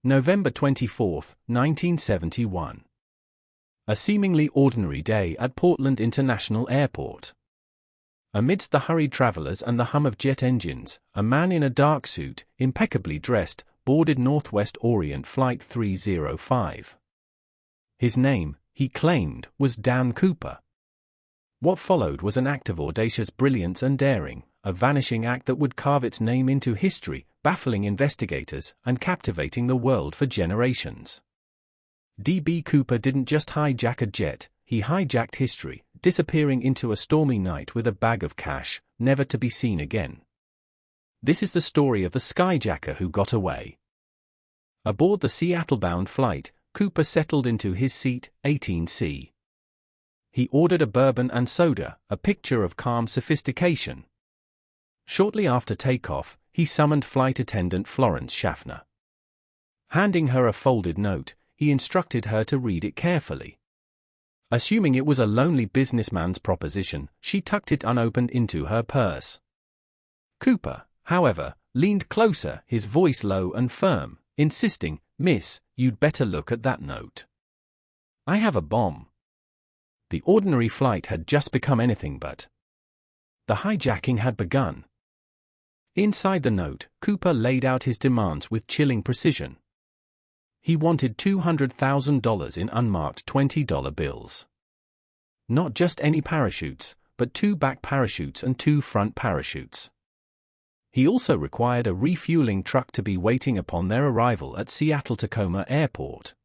November 24, 1971. A seemingly ordinary day at Portland International Airport. Amidst the hurried travelers and the hum of jet engines, a man in a dark suit, impeccably dressed, boarded Northwest Orient Flight 305. His name, he claimed, was Dan Cooper. What followed was an act of audacious brilliance and daring, a vanishing act that would carve its name into history, baffling investigators and captivating the world for generations. D.B. Cooper didn't just hijack a jet, he hijacked history, disappearing into a stormy night with a bag of cash, never to be seen again. This is the story of the Skyjacker who got away. Aboard the Seattle-bound flight, Cooper settled into his seat, 18C. He ordered a bourbon and soda, a picture of calm sophistication. Shortly after takeoff, he summoned flight attendant Florence Schaffner. Handing her a folded note, he instructed her to read it carefully. Assuming it was a lonely businessman's proposition, she tucked it unopened into her purse. Cooper, however, leaned closer, his voice low and firm, insisting, "Miss, you'd better look at that note. I have a bomb." The ordinary flight had just become anything but. The hijacking had begun. Inside the note, Cooper laid out his demands with chilling precision. He wanted $200,000 in unmarked $20 bills. Not just any parachutes, but 2 back parachutes and 2 front parachutes. He also required a refueling truck to be waiting upon their arrival at Seattle-Tacoma Airport.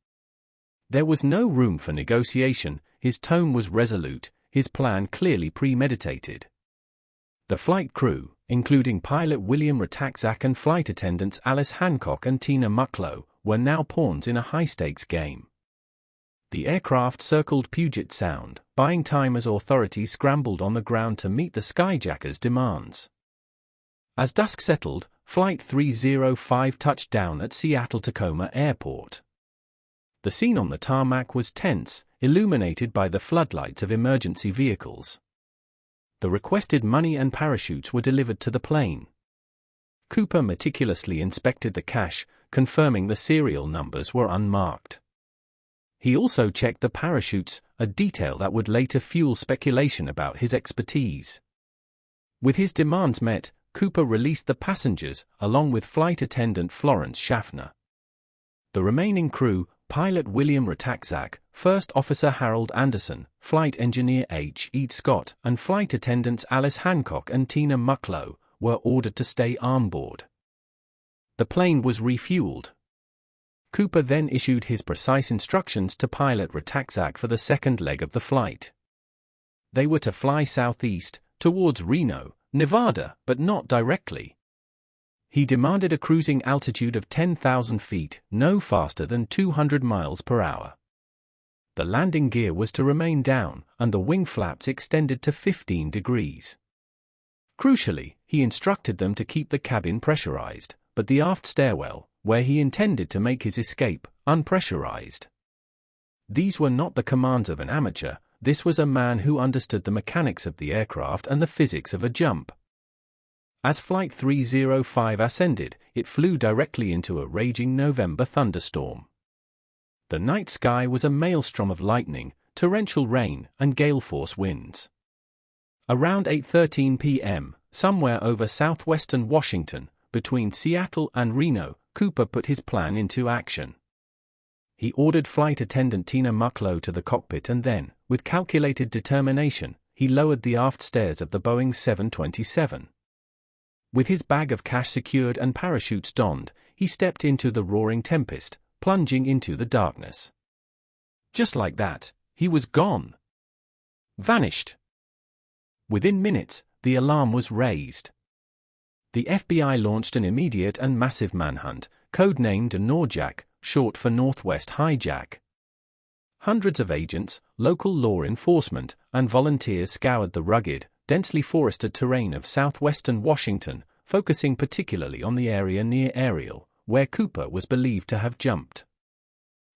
There was no room for negotiation, his tone was resolute, his plan clearly premeditated. The flight crew, including pilot William Ratakzak and flight attendants Alice Hancock and Tina Mucklow, were now pawns in a high-stakes game. The aircraft circled Puget Sound, buying time as authorities scrambled on the ground to meet the Skyjacker's demands. As dusk settled, Flight 305 touched down at Seattle-Tacoma Airport. The scene on the tarmac was tense, illuminated by the floodlights of emergency vehicles. The requested money and parachutes were delivered to the plane. Cooper meticulously inspected the cash, confirming the serial numbers were unmarked. He also checked the parachutes, a detail that would later fuel speculation about his expertise. With his demands met, Cooper released the passengers, along with flight attendant Florence Schaffner. The remaining crew, pilot William Ratakzak, First Officer Harold Anderson, flight engineer H. E. Scott, and flight attendants Alice Hancock and Tina Mucklow, were ordered to stay on board. The plane was refueled. Cooper then issued his precise instructions to pilot Ratakzak for the second leg of the flight. They were to fly southeast, towards Reno, Nevada, but not directly. He demanded a cruising altitude of 10,000 feet, no faster than 200 miles per hour. The landing gear was to remain down, and the wing flaps extended to 15 degrees. Crucially, he instructed them to keep the cabin pressurized, but the aft stairwell, where he intended to make his escape, unpressurized. These were not the commands of an amateur, this was a man who understood the mechanics of the aircraft and the physics of a jump. As Flight 305 ascended, it flew directly into a raging November thunderstorm. The night sky was a maelstrom of lightning, torrential rain, and gale-force winds. Around 8:13 p.m., somewhere over southwestern Washington, between Seattle and Reno, Cooper put his plan into action. He ordered flight attendant Tina Mucklow to the cockpit and then, with calculated determination, he lowered the aft stairs of the Boeing 727. With his bag of cash secured and parachutes donned, he stepped into the roaring tempest, plunging into the darkness. Just like that, he was gone. Vanished. Within minutes, the alarm was raised. The FBI launched an immediate and massive manhunt, codenamed NORJAC, short for Northwest Hijack. Hundreds of agents, local law enforcement, and volunteers scoured the rugged, densely forested terrain of southwestern Washington, focusing particularly on the area near Ariel, where Cooper was believed to have jumped.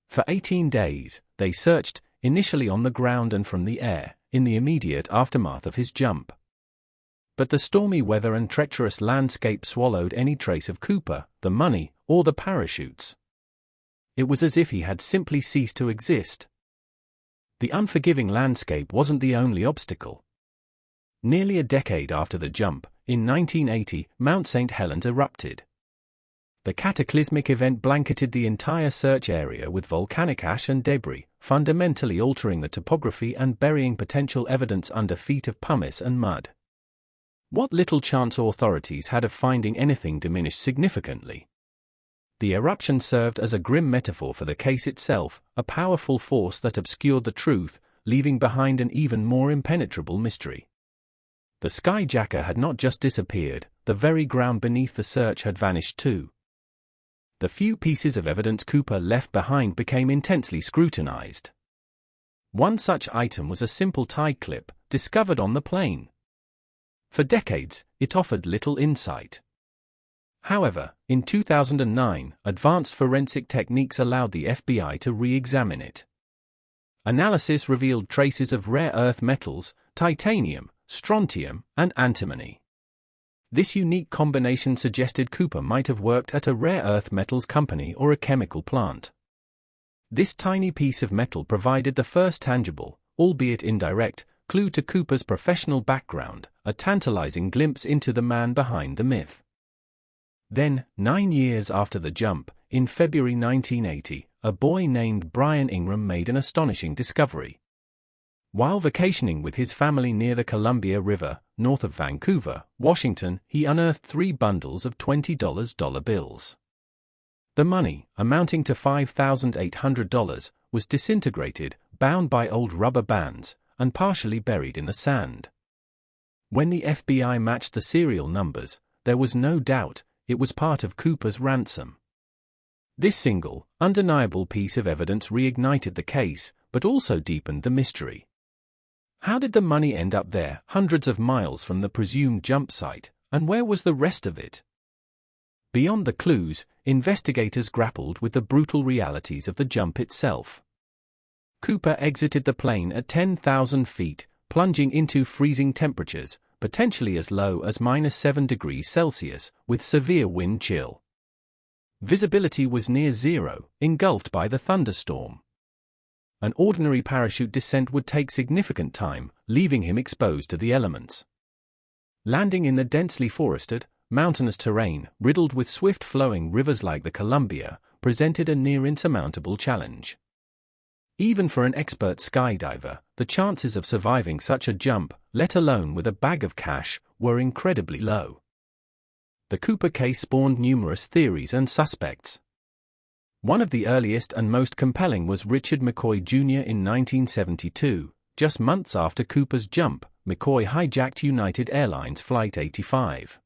For 18 days, they searched, initially on the ground and from the air, in the immediate aftermath of his jump. But the stormy weather and treacherous landscape swallowed any trace of Cooper, the money, or the parachutes. It was as if he had simply ceased to exist. The unforgiving landscape wasn't the only obstacle. Nearly a decade after the jump, in 1980, Mount St. Helens erupted. The cataclysmic event blanketed the entire search area with volcanic ash and debris, fundamentally altering the topography and burying potential evidence under feet of pumice and mud. What little chance authorities had of finding anything diminished significantly. The eruption served as a grim metaphor for the case itself, a powerful force that obscured the truth, leaving behind an even more impenetrable mystery. The Skyjacker had not just disappeared, the very ground beneath the search had vanished too. The few pieces of evidence Cooper left behind became intensely scrutinized. One such item was a simple tie clip, discovered on the plane. For decades, it offered little insight. However, in 2009, advanced forensic techniques allowed the FBI to re-examine it. Analysis revealed traces of rare earth metals, titanium, strontium, and antimony. This unique combination suggested Cooper might have worked at a rare earth metals company or a chemical plant. This tiny piece of metal provided the first tangible, albeit indirect, clue to Cooper's professional background, a tantalizing glimpse into the man behind the myth. Then, 9 years after the jump, in February 1980, a boy named Brian Ingram made an astonishing discovery. While vacationing with his family near the Columbia River, north of Vancouver, Washington, he unearthed 3 bundles of $20 dollar bills. The money, amounting to $5,800, was disintegrated, bound by old rubber bands, and partially buried in the sand. When the FBI matched the serial numbers, there was no doubt it was part of Cooper's ransom. This single, undeniable piece of evidence reignited the case, but also deepened the mystery. How did the money end up there, hundreds of miles from the presumed jump site, and where was the rest of it? Beyond the clues, investigators grappled with the brutal realities of the jump itself. Cooper exited the plane at 10,000 feet, plunging into freezing temperatures, potentially as low as -7 degrees Celsius, with severe wind chill. Visibility was near zero, engulfed by the thunderstorm. An ordinary parachute descent would take significant time, leaving him exposed to the elements. Landing in the densely forested, mountainous terrain, riddled with swift-flowing rivers like the Columbia, presented a near-insurmountable challenge. Even for an expert skydiver, the chances of surviving such a jump, let alone with a bag of cash, were incredibly low. The Cooper case spawned numerous theories and suspects. One of the earliest and most compelling was Richard McCoy Jr. in 1972. Just months after Cooper's jump, McCoy hijacked United Airlines Flight 85.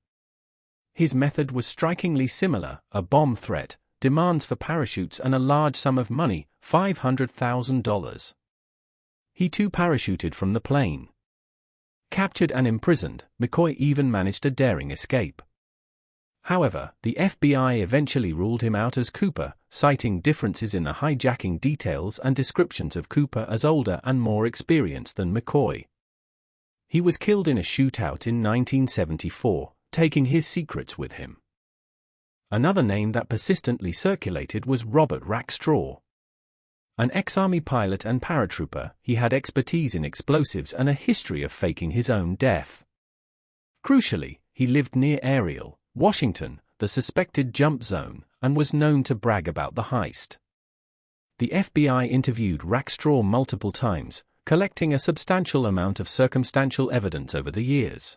His method was strikingly similar: a bomb threat, demands for parachutes and a large sum of money, $500,000. He too parachuted from the plane. Captured and imprisoned, McCoy even managed a daring escape. However, the FBI eventually ruled him out as Cooper, citing differences in the hijacking details and descriptions of Cooper as older and more experienced than McCoy. He was killed in a shootout in 1974, taking his secrets with him. Another name that persistently circulated was Robert Rackstraw. An ex-Army pilot and paratrooper, he had expertise in explosives and a history of faking his own death. Crucially, he lived near Ariel, Washington, the suspected jump zone, and was known to brag about the heist. The FBI interviewed Rackstraw multiple times, collecting a substantial amount of circumstantial evidence over the years.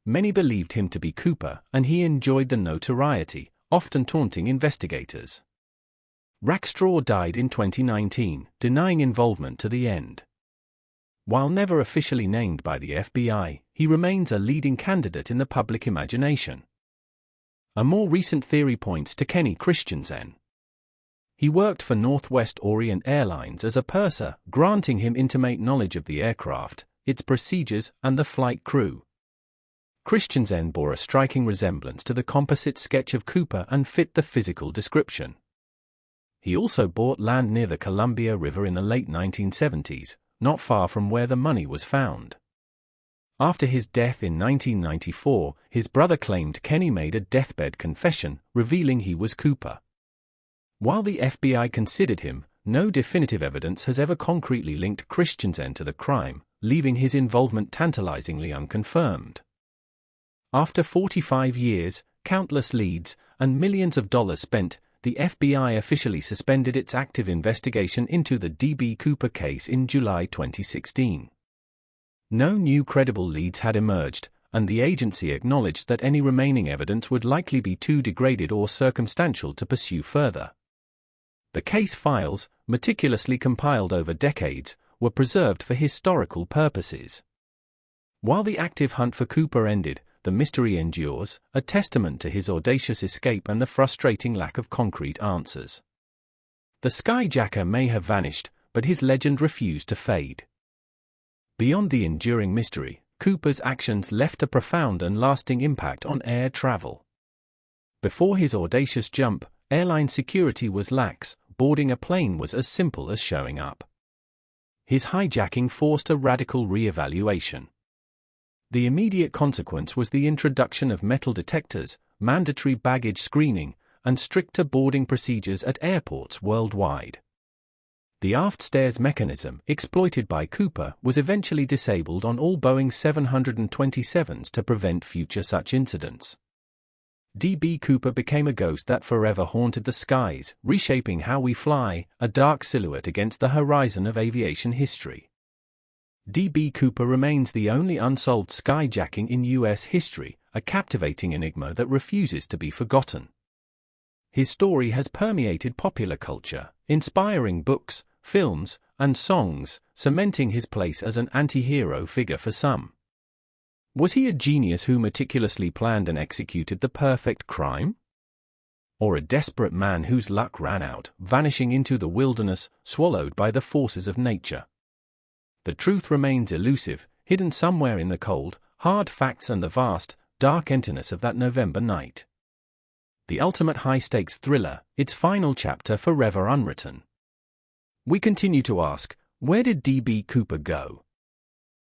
Many believed him to be Cooper, and he enjoyed the notoriety, often taunting investigators. Rackstraw died in 2019, denying involvement to the end. While never officially named by the FBI, he remains a leading candidate in the public imagination. A more recent theory points to Kenny Christensen. He worked for Northwest Orient Airlines as a purser, granting him intimate knowledge of the aircraft, its procedures, and the flight crew. Christensen bore a striking resemblance to the composite sketch of Cooper and fit the physical description. He also bought land near the Columbia River in the late 1970s, not far from where the money was found. After his death in 1994, his brother claimed Kenny made a deathbed confession, revealing he was Cooper. While the FBI considered him, no definitive evidence has ever concretely linked Christensen to the crime, leaving his involvement tantalizingly unconfirmed. After 45 years, countless leads, and millions of dollars spent, the FBI officially suspended its active investigation into the D.B. Cooper case in July 2016. No new credible leads had emerged, and the agency acknowledged that any remaining evidence would likely be too degraded or circumstantial to pursue further. The case files, meticulously compiled over decades, were preserved for historical purposes. While the active hunt for Cooper ended, the mystery endures, a testament to his audacious escape and the frustrating lack of concrete answers. The Skyjacker may have vanished, but his legend refused to fade. Beyond the enduring mystery, Cooper's actions left a profound and lasting impact on air travel. Before his audacious jump, airline security was lax, boarding a plane was as simple as showing up. His hijacking forced a radical re-evaluation. The immediate consequence was the introduction of metal detectors, mandatory baggage screening, and stricter boarding procedures at airports worldwide. The aft stairs mechanism, exploited by Cooper, was eventually disabled on all Boeing 727s to prevent future such incidents. D.B. Cooper became a ghost that forever haunted the skies, reshaping how we fly, a dark silhouette against the horizon of aviation history. D.B. Cooper remains the only unsolved skyjacking in U.S. history, a captivating enigma that refuses to be forgotten. His story has permeated popular culture, inspiring books, films, and songs, cementing his place as an anti-hero figure for some. Was he a genius who meticulously planned and executed the perfect crime? Or a desperate man whose luck ran out, vanishing into the wilderness, swallowed by the forces of nature? The truth remains elusive, hidden somewhere in the cold, hard facts and the vast, dark emptiness of that November night. The ultimate high-stakes thriller, its final chapter forever unwritten. We continue to ask, where did D.B. Cooper go?